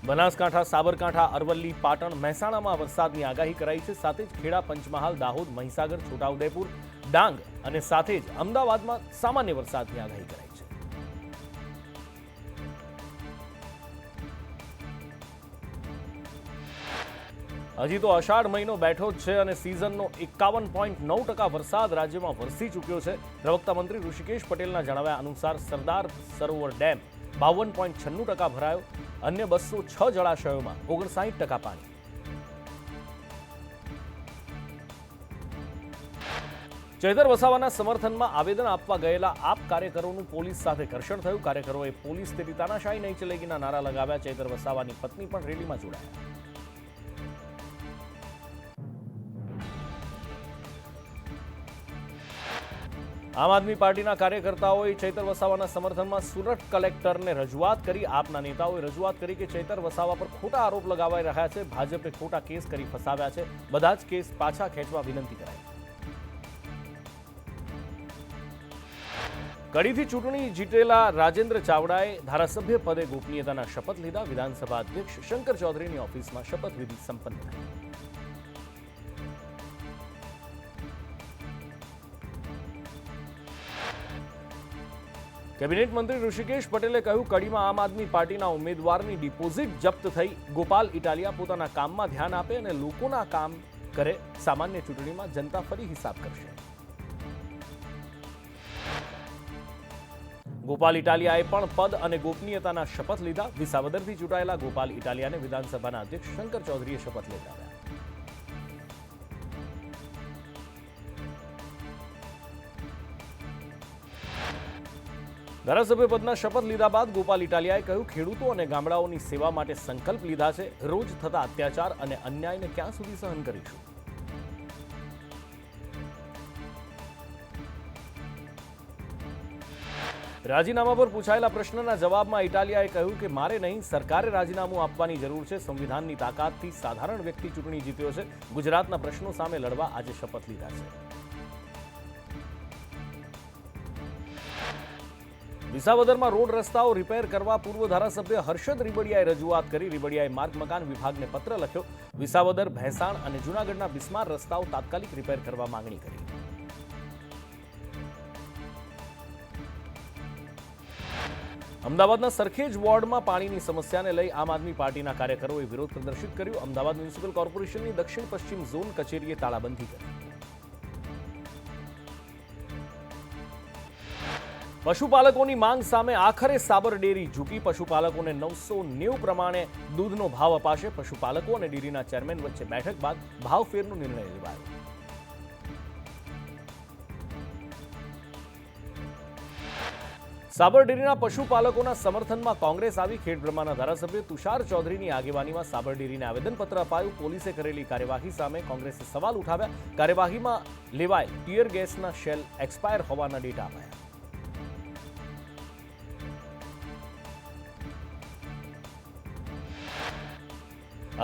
બનાસકાંઠા, સાબરકાંઠા, અરવલ્લી, પાટણ, મહેસાણામાં વરસાદની આગાહી કરાઈ છે. સાથે જ ખેડા, પંચમહાલ, દાહોદ, મહીસાગર, છોટાઉદેપુર, ડાંગ અને સાથે જ અમદાવાદમાં સામાન્ય વરસાદની આગાહી કરાઈ છે. હજી તો અષાઢ મહિનો બેઠો જ છે અને સિઝનનો 51.9% વરસાદ રાજ્યમાં વરસી ચૂક્યો છે. પ્રવક્તા મંત્રી ઋષિકેશ પટેલના જણાવ્યા અનુસાર સરદાર સરોવર ડેમ 52.96% ભરાયો. અન્ય 206 જળાશયોમાં 59% પાણી. ચૈતર વસાવાના સમર્થનમાં આવેદન આપવા ગયેલા આપ કાર્યકરોનું પોલીસ સાથે ઘર્ષણ થયું. કાર્યકરોએ પોલીસ તેરી તાનાશાહી નહીં ચલેગીના નારા લગાવ્યા. ચૈતર વસાવાની પત્ની પણ રેલીમાં જોડાયા. આમ આદમી પાર્ટીના કાર્યકર્તાઓએ ચૈતર વસાવાના સમર્થનમાં સુરત કલેક્ટરને રજૂઆત કરી. આપના નેતાઓએ રજૂઆત કરી કે ચૈતર વસાવા પર ખોટા આરોપ લગાવાઈ રહ્યા છે. ભાજપે ખોટા કેસ કરી ફસાવ્યા છે. બધા જ કેસ પાછા ખેંચવા વિનંતી કરાઈ. કડીથી ચૂંટણી જીતેલા રાજેન્દ્ર ચાવડાએ ધારાસભ્ય પદે ગોપનીયતાના શપથ લીધા. વિધાનસભા અધ્યક્ષ શંકર ચૌધરીની ઓફિસમાં શપથવિધિ સંપન્ન થઈ. કેબિનેટ મંત્રી ઋષિકેશ પટેલે કહ્યું, કડીમાં આમ આદમી પાર્ટીના ઉમેદવારની ડિપોઝિટ જપ્ત થઈ. ગોપાલ ઇટાલિયા પોતાના કામમાં ધ્યાન આપે અને લોકોના કામ કરે. સામાન્ય ચૂંટણીમાં જનતા ફરી હિસાબ કરશે. ગોપાલ ઇટાલિયાએ પણ પદ અને ગોપનીયતાના શપથ લીધા. વિસાવદરથી ચૂંટાયેલા ગોપાલ ઇટાલિયાને વિધાનસભાના અધ્યક્ષ શંકર ચૌધરીએ શપથ લેવડાવ્યા. ધારાસભ્ય પદના શપથ લીધા બાદ ગોપાલ ઇટાલિયાએ કહ્યું, ખેડૂતો અને ગામડાઓની સેવા માટે સંકલ્પ લીધા છે. રોજ થતા અત્યાચાર અને અન્યાયને ક્યાં સુધી સહન કરીશું? રાજીનામા પર પૂછાયેલા પ્રશ્નના જવાબમાં ઇટાલિયાએ કહ્યું કે મારે નહીં, સરકારે રાજીનામું આપવાની જરૂર છે. સંવિધાનની તાકાતથી સાધારણ વ્યક્તિ ચૂંટણી જીત્યો છે. ગુજરાતના પ્રશ્નો સામે લડવા આજે શપથ લીધા છે. વિસાવદરમાં રોડ રસ્તાઓ રિપેર કરવા પૂર્વ ધારાસભ્ય હર્ષદ રીબડિયાએ રજૂઆત કરી. રીબડિયાએ માર્ગ મકાન વિભાગને પત્ર લખ્યો. વિસાવદર, ભેંસાણ અને જૂનાગઢના બિસ્માર રસ્તાઓ તાત્કાલિક રિપેર કરવા માંગણી કરી. અમદાવાદના સરખેજ વોર્ડમાં પાણીની સમસ્યાને લઈ આમ આદમી પાર્ટીના કાર્યકરોએ વિરોધ પ્રદર્શિત કર્યો. અમદાવાદ મ્યુનિસિપલ કોર્પોરેશનની દક્ષિણ પશ્ચિમ ઝોન કચેરીએ તાળાબંધી કરી. પશુપાલકોની માંગ સામે આખરે સાબર ડેરી ઝૂકી. પશુપાલકોને 990 પ્રમાણે દૂધનો ભાવ અપાશે. પશુપાલકો અને ડેરીના ચેરમેન વચ્ચે બેઠક બાદ ભાવફેરનો નિર્ણય લેવાયો. સાબર ડેરીના પશુપાલકોના સમર્થનમાં કોંગ્રેસ આવી. ખેડબ્રહ્માના ધારાસભ્ય તુષાર ચૌધરીની આગેવાનીમાં સાબર ડેરીને આવેદનપત્ર અપાયું. પોલીસે કરેલી કાર્યવાહી સામે કોંગ્રેસે સવાલ ઉઠાવ્યા. કાર્યવાહીમાં લેવાયેલ ટીયર ગેસના શેલ એક્સપાયર હોવાના ડેટા અપાયા.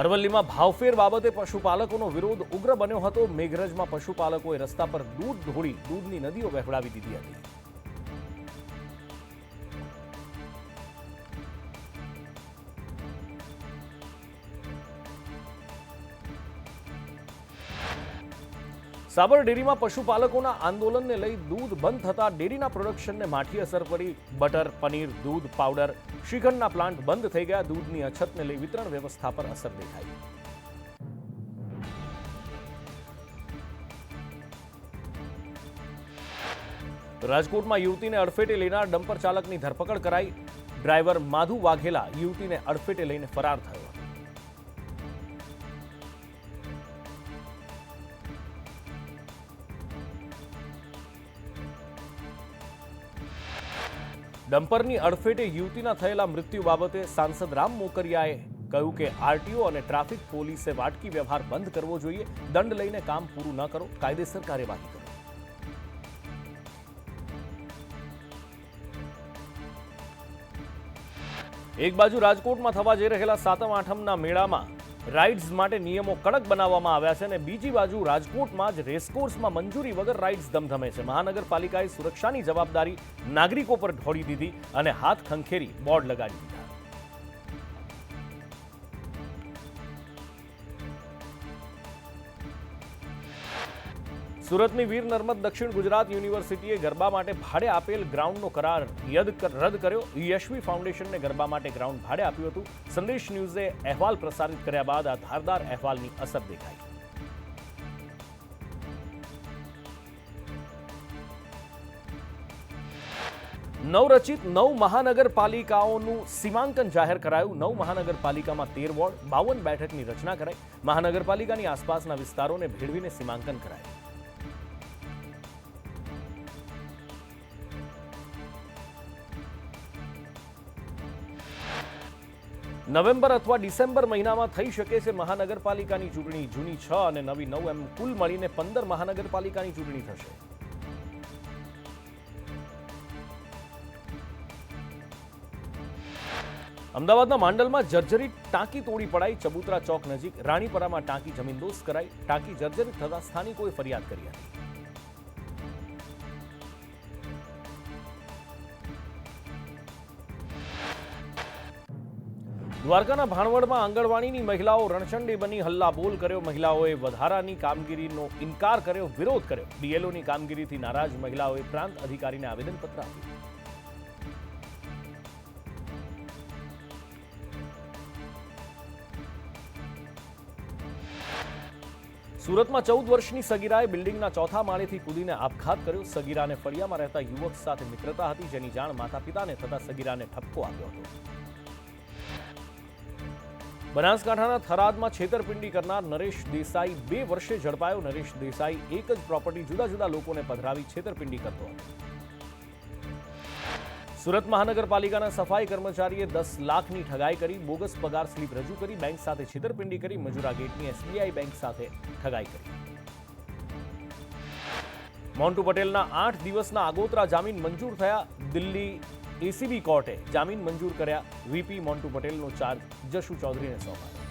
અરવલ્લીમાં ભાવફેર બાબતે પશુપાલકોનો વિરોધ ઉગ્ર બન્યો હતો. મેઘરજમાં પશુપાલકોએ રસ્તા પર દૂધ ઢોળી દૂધની નદીઓ વહેવડાવી દીધી હતી. સાબર ડેરીમાં પશુપાલકોના આંદોલનને લઈ દૂધ બંધ થતા ડેરીના પ્રોડક્શનને માઠી અસર પડી. બટર, પનીર, દૂધ પાવડર, શ્રીખંડના પ્લાન્ટ બંધ થઈ ગયા. દૂધની અછતને લઈ વિતરણ વ્યવસ્થા પર અસર દેખાઈ. રાજકોટમાં યુવતીને અડફેટે લેનાર ડમ્પર ચાલકની ધરપકડ કરાઈ. ડ્રાઈવર માધુ વાઘેલા યુવતીને અડફેટે લઈને ફરાર થયો. ડમ્પરની અડફેટે યુવતીના થયેલા મૃત્યુ બાબતે સાંસદ રામ મોકરિયાએ કહ્યું કે આરટીઓ અને ટ્રાફિક પોલીસે વાટકી વ્યવહાર બંધ કરવો જોઈએ. દંડ લઈને કામ પૂરું ન કરો, કાયદેસર કાર્યવાહી કરો. એક બાજુ રાજકોટમાં થવા જઈ રહેલા સાતમ આઠમના મેળામાં રાઇડ્સ માટે નિયમો કડક બનાવવામાં આવ્યા છે અને બીજી બાજુ રાજકોટમાં જ રેસકોર્સમાં મંજૂરી વગર રાઇડ્સ ધમધમે છે. મહાનગરપાલિકાએ સુરક્ષાની જવાબદારી નાગરિકો પર ઢોળી દીધી અને હાથ ખંખેરી બોર્ડ લગાડી દીધા. સુરતની વીર નર્મદ દક્ષિણ ગુજરાત યુનિવર્સિટીએ ગરબા માટે ભાડે આપેલ ગ્રાઉન્ડનો કરાર રદ કર્યો. યશવી ફાઉન્ડેશનને ગરબા માટે ગ્રાઉન્ડ ભાડે આપ્યું હતું. સંદેશ ન્યૂઝે અહેવાલ પ્રસારિત કર્યા બાદ આ ધારદાર અહેવાલની અસર દેખાઈ. નવરચિત 9 મહાનગરપાલિકાઓનું સીમાંકન જાહેર કરાયું. 9 મહાનગરપાલિકામાં 13 વોર્ડ 52 બેઠકની રચના કરાઈ. મહાનગરપાલિકાની આસપાસના વિસ્તારોને ભેળવીને સીમાંકન કરાયું. નવેમ્બર અથવા ડિસેમ્બર મહિનામાં થઈ શકે છે મહાનગરપાલિકાની ચૂંટણી. જૂની 6 અને નવી 9 એમ કુલ મળીને 15 મહાનગરપાલિકાની ચૂંટણી થશે. અમદાવાદના માંડલમાં જર્જરિત ટાંકી તોડી પડાઈ. ચબુતરા ચોક નજીક રાણીપરામાં ટાંકી જમીનદોસ્ત કરાઈ. ટાંકી જર્જરિત થતા સ્થાનિકોએ ફરિયાદ કરી હતી. દ્વારકાના ભાણવડમાં આંગણવાડીની મહિલાઓ રણચંડી બની હલ્લાબોલ કર્યો. મહિલાઓએ વધારાની કામગીરીનો ઇનકાર કર્યો, વિરોધ કર્યો. બીએલઓની કામગીરીથી નારાજ મહિલાઓએ પ્રાંત અધિકારીને આવેદનપત્ર આપ્યું. સુરતમાં 14 વર્ષની સગીરાએ બિલ્ડિંગના ચોથા માળેથી કૂદીને આપઘાત કર્યો. સગીરાને ફળિયામાં રહેતા યુવક સાથે મિત્રતા હતી, જેની જાણ માતા પિતાને થતા સગીરાને ઠપકો આપ્યો હતો. બનાસકાંઠાના થરાદમાં છેતરપિંડી કરનાર નરેશ દેસાઈ 2 વર્ષે ઝડપાયો. નરેશ દેસાઈ એક જ પ્રોપર્ટી જુદા જુદા લોકોને પધરાવી છેતરપિંડી કરતો હતો. સુરત મહાનગરપાલિકાના સફાઈ કર્મચારીએ 10 લાખની ઠગાઈ કરી. બોગસ પગાર સ્લીપ રજૂ કરી બેંક સાથે છેતરપિંડી કરી. મજૂરા ગેટની એસબીઆઈ બેંક સાથે ઠગાઈ કરી. મોન્ટુ પટેલના 8 દિવસના આગોતરા જામીન મંજૂર થયા. દિલ્હી એસીબી કોર્ટે જામીન મંજૂર કર્યા. વીપી મોન્ટુ પટેલનો ચાર્જ જશુ ચૌધરીને સોંપાયો.